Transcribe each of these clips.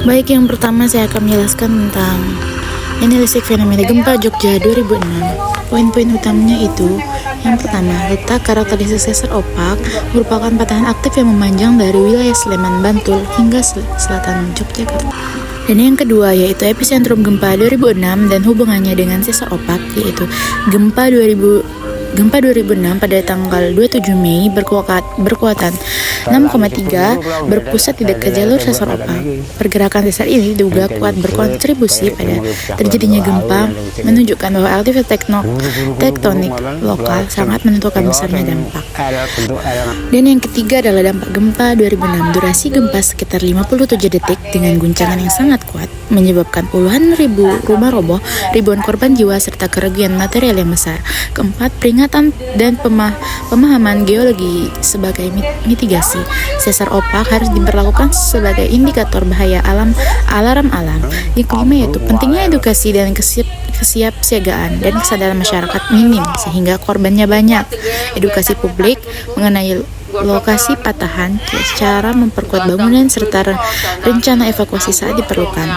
Baik, yang pertama saya akan menjelaskan tentang analisis fenomena gempa Jogja 2006. Poin-poin utamanya itu, yang pertama, letak karakteristik sesar opak merupakan patahan aktif yang memanjang dari wilayah Sleman, Bantul hingga selatan Yogyakarta. Dan yang kedua yaitu epicentrum gempa 2006 dan hubungannya dengan sesar opak, yaitu gempa 2006 pada tanggal 27 Mei berkuatan 6,3 berpusat di dekat jalur sesar opak. Pergerakan sesar ini diduga kuat berkontribusi pada terjadinya gempa, menunjukkan bahwa aktivitas tektonik lokal sangat menentukan besarnya dampak. Dan yang ketiga adalah dampak gempa 2006. Durasi gempa sekitar 57 detik dengan guncangan yang sangat kuat, menyebabkan puluhan ribu rumah roboh, ribuan korban jiwa serta kerugian material yang besar. Keempat, peringatan dan pemahaman geologi sebagai mitigasi. Sesar opak harus diberlakukan sebagai indikator bahaya alarm alam. Yang kelima yaitu pentingnya edukasi dan kesiapsiagaan dan kesadaran masyarakat minim sehingga korbannya banyak. Edukasi publik mengenai lokasi patahan, cara memperkuat bangunan serta rencana evakuasi saat diperlukan.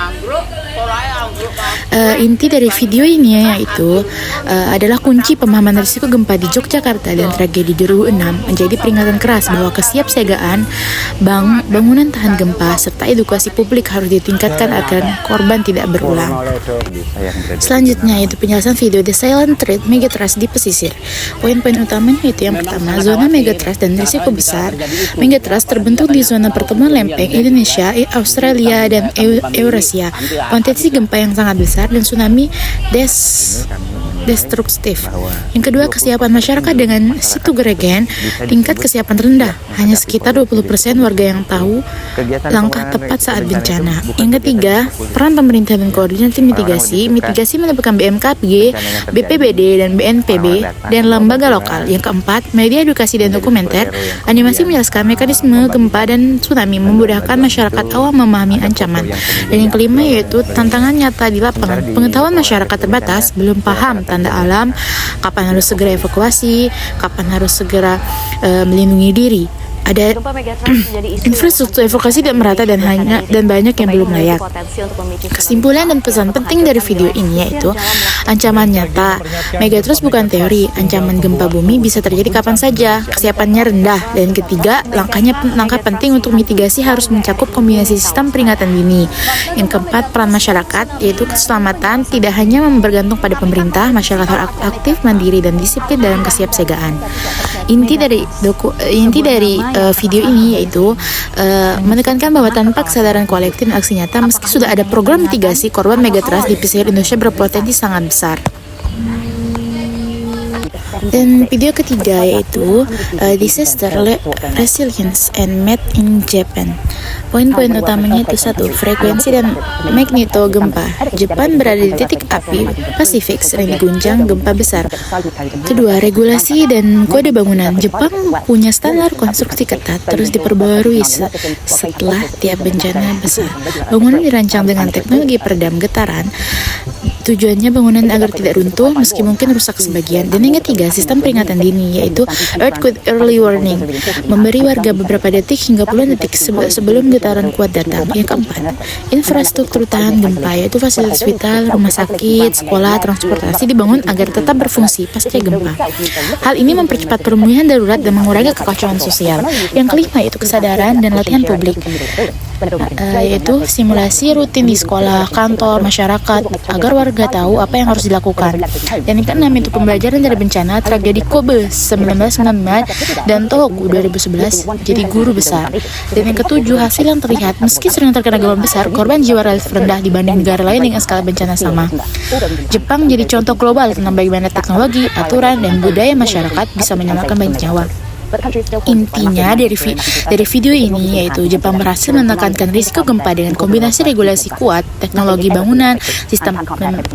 Inti dari video ini yaitu adalah kunci pemahaman risiko gempa di Yogyakarta dan tragedi 2006 menjadi peringatan keras bahwa kesiapsiagaan bangunan tahan gempa serta edukasi publik harus ditingkatkan agar korban tidak berulang. Selanjutnya itu penjelasan video The Silent Threat Megatrust di pesisir. Poin-poin utamanya itu yang pertama, zona megatrust dan risiko besar. Megatrust terbentuk di zona pertemuan lempeng Indonesia, Australia, dan Eurasia. Potensi gempa yang sangat besar dan tsunami destruktif. Yang kedua, kesiapan masyarakat dengan situ geregen, tingkat kesiapan rendah. Hanya sekitar 20% warga yang tahu langkah tepat saat bencana. Yang ketiga, peran pemerintah dan koordinasi mitigasi. Mitigasi melibatkan BMKG, BPBD, dan BNPB, dan lembaga lokal. Yang keempat, media edukasi dan dokumenter. Animasi menjelaskan mekanisme gempa dan tsunami, memudahkan masyarakat awam memahami ancaman. Dan yang kelima yaitu tantangan nyata di lapangan. Pengetahuan masyarakat terbatas, belum paham tanda alam, kapan harus segera evakuasi, kapan harus segera melindungi diri. Ada infrastruktur evakuasi tidak merata dan banyak yang belum layak. Kesimpulan dan pesan penting dari video ini yaitu ancaman nyata. Megatrust bukan teori. Ancaman gempa bumi bisa terjadi kapan saja. Kesiapannya rendah. Dan ketiga, langkah penting untuk mitigasi harus mencakup kombinasi sistem peringatan dini. Yang keempat, peran masyarakat yaitu keselamatan tidak hanya bergantung pada pemerintah. Masyarakat harus aktif, mandiri, dan disiplin dalam kesiapsiagaan. Inti dari video ini yaitu menekankan bahwa tanpa kesadaran kolektif dan aksi nyata, meski sudah ada program mitigasi, korban megatrust di pesisir Indonesia berpotensi sangat besar. Dan video ketiga yaitu Disaster Resilience and Made in Japan. Poin-poin utamanya itu satu, frekuensi dan magnitudo gempa. Jepang berada di titik api Pasifik sering diguncang gempa besar. Kedua, regulasi dan kode bangunan. Jepang punya standar konstruksi ketat terus diperbarui setelah tiap bencana besar. Bangunan dirancang dengan teknologi peredam getaran. Tujuannya bangunan agar tidak runtuh meski mungkin rusak sebagian. Dan yang ketiga, sistem peringatan dini yaitu Earthquake Early Warning, memberi warga beberapa detik hingga puluhan detik sebelum getaran kuat datang. Yang keempat, infrastruktur tahan gempa yaitu fasilitas vital, rumah sakit, sekolah, transportasi dibangun agar tetap berfungsi pasca gempa. Hal ini mempercepat pemulihan darurat dan mengurangi kekacauan sosial. Yang kelima yaitu kesadaran dan latihan publik. Yaitu simulasi rutin di sekolah, kantor, masyarakat agar warga tahu apa yang harus dilakukan. Dan yang keenam itu pembelajaran dari bencana, tragedi Kobe 1999 dan Tohoku 2011 jadi guru besar. Dan yang ketujuh, hasil yang terlihat meski sering terkena gempa besar, korban jiwa relatif rendah dibanding negara lain dengan skala bencana sama. Jepang jadi contoh global tentang bagaimana teknologi, aturan, dan budaya masyarakat bisa menyelamatkan banyak nyawa. Intinya dari video ini yaitu Jepang berhasil menekankan risiko gempa dengan kombinasi regulasi kuat, teknologi bangunan, sistem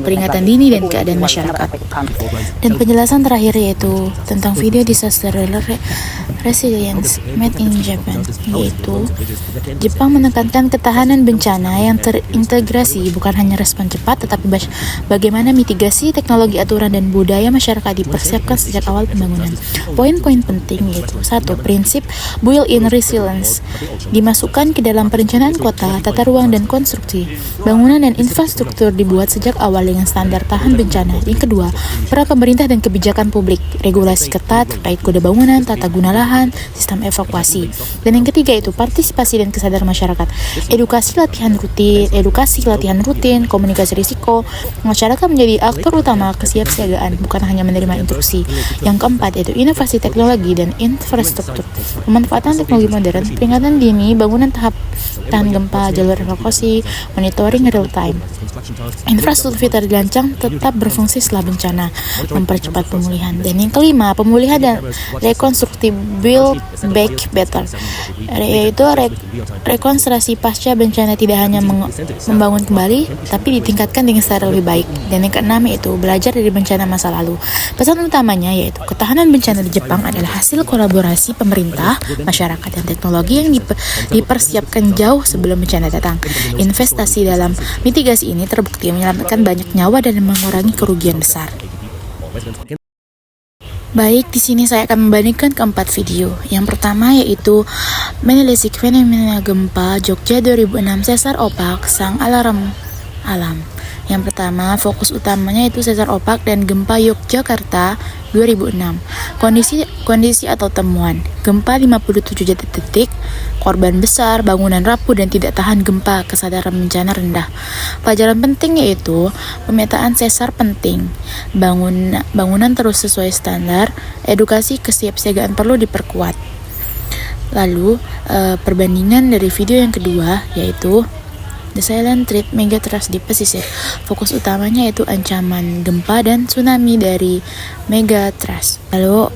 peringatan dini, dan keadaan masyarakat. Dan penjelasan terakhir yaitu tentang video Disaster Resilience Made in Japan, yaitu Jepang menekankan ketahanan bencana yang terintegrasi, bukan hanya respon cepat tetapi bagaimana mitigasi teknologi, aturan, dan budaya masyarakat dipersiapkan sejak awal pembangunan. Poin-poin penting yaitu 1. Prinsip built-in resilience dimasukkan ke dalam perencanaan kota, tata ruang, dan konstruksi. Bangunan dan infrastruktur dibuat sejak awal dengan standar tahan bencana. Yang kedua, peran pemerintah dan kebijakan publik, regulasi ketat terkait kode bangunan, tata guna lahan, sistem evakuasi. Dan yang ketiga itu partisipasi dan kesadaran masyarakat, edukasi latihan rutin, komunikasi risiko. Masyarakat menjadi aktor utama kesiapsiagaan, bukan hanya menerima instruksi. Yang keempat yaitu inovasi teknologi dan infrastruktur, pemanfaatan teknologi modern, peringatan dini, bangunan tahap tahan gempa, jalur evakuasi, monitoring real time. Infrastruktur vital dirancang tetap berfungsi setelah bencana, mempercepat pemulihan. Dan yang kelima, pemulihan dan rekonstruksi, build back better, yaitu rekonstruksi pasca bencana tidak hanya membangun kembali, tapi ditingkatkan dengan secara lebih baik. Dan yang keenam yaitu belajar dari bencana masa lalu. Pesan utamanya yaitu ketahanan bencana di Jepang adalah hasil kolaborasi pemerintah, masyarakat, dan teknologi yang dipersiapkan jauh sebelum bencana datang. Investasi dalam mitigasi ini terbukti menyelamatkan banyak nyawa dan mengurangi kerugian besar. Baik, di sini saya akan membandingkan keempat video. Yang pertama yaitu menelisik fenomena gempa Jogja 2006 sesar opak sang alarm alam. Yang pertama, fokus utamanya itu sesar opak dan gempa Yogyakarta 2006. Kondisi atau temuan. Gempa 57 detik, korban besar, bangunan rapuh dan tidak tahan gempa, kesadaran bencana rendah. Pelajaran penting yaitu pemetaan sesar penting, bangunan terus sesuai standar, edukasi kesiapsiagaan perlu diperkuat. Lalu perbandingan dari video yang kedua yaitu The Silent Threat Megatrust di pesisir. Fokus utamanya yaitu ancaman gempa dan tsunami dari Megatrust. Lalu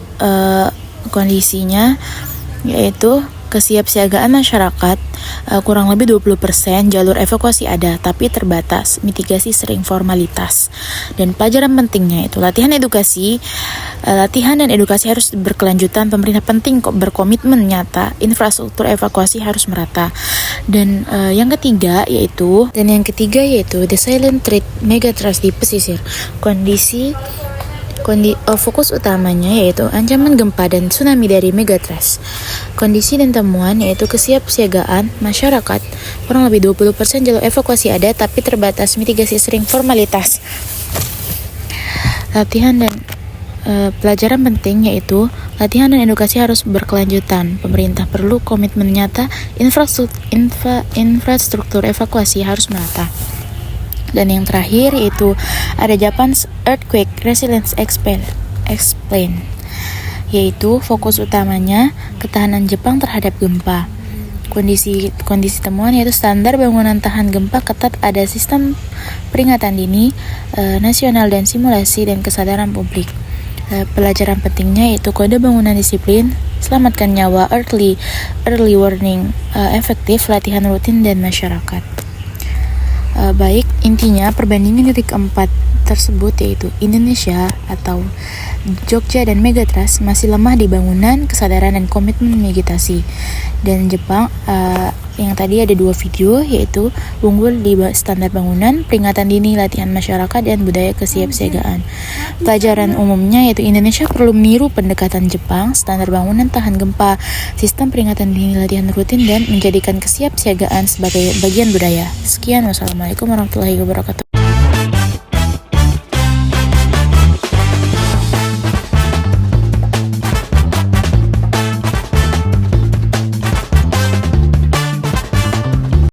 kondisinya yaitu kesiapsiagaan masyarakat kurang lebih 20%, jalur evakuasi ada tapi terbatas, mitigasi sering formalitas. Dan pelajaran pentingnya itu latihan dan edukasi harus berkelanjutan, pemerintah penting berkomitmen nyata, infrastruktur evakuasi harus merata. Dan yang ketiga yaitu The Silent Threat Megatrust di pesisir. Fokus utamanya yaitu ancaman gempa dan tsunami dari Megatrust. Kondisi dan temuan yaitu kesiapsiagaan masyarakat kurang lebih 20%, jalur evakuasi ada tapi terbatas, mitigasi sering formalitas. Latihan dan pelajaran penting yaitu latihan dan edukasi harus berkelanjutan, pemerintah perlu komitmen nyata, infrastruktur evakuasi harus merata. Dan yang terakhir yaitu ada Japan's Earthquake Resilience Explain, yaitu fokus utamanya ketahanan Jepang terhadap gempa. Kondisi temuan yaitu standar bangunan tahan gempa ketat, ada sistem peringatan dini nasional dan simulasi dan kesadaran publik. Pelajaran pentingnya yaitu kode bangunan disiplin, selamatkan nyawa, early warning efektif, latihan rutin dan masyarakat. Baik, intinya perbandingan dari keempat tersebut yaitu Indonesia atau Jogja dan Megatrust masih lemah di bangunan, kesadaran, dan komitmen mitigasi. Dan Jepang yang tadi ada 2 video yaitu unggul di standar bangunan, peringatan dini, latihan masyarakat, dan budaya kesiapsiagaan. Pelajaran umumnya yaitu Indonesia perlu meniru pendekatan Jepang, standar bangunan tahan gempa, sistem peringatan dini, latihan rutin, dan menjadikan kesiapsiagaan sebagai bagian budaya. Sekian, wassalamualaikum warahmatullahi wabarakatuh.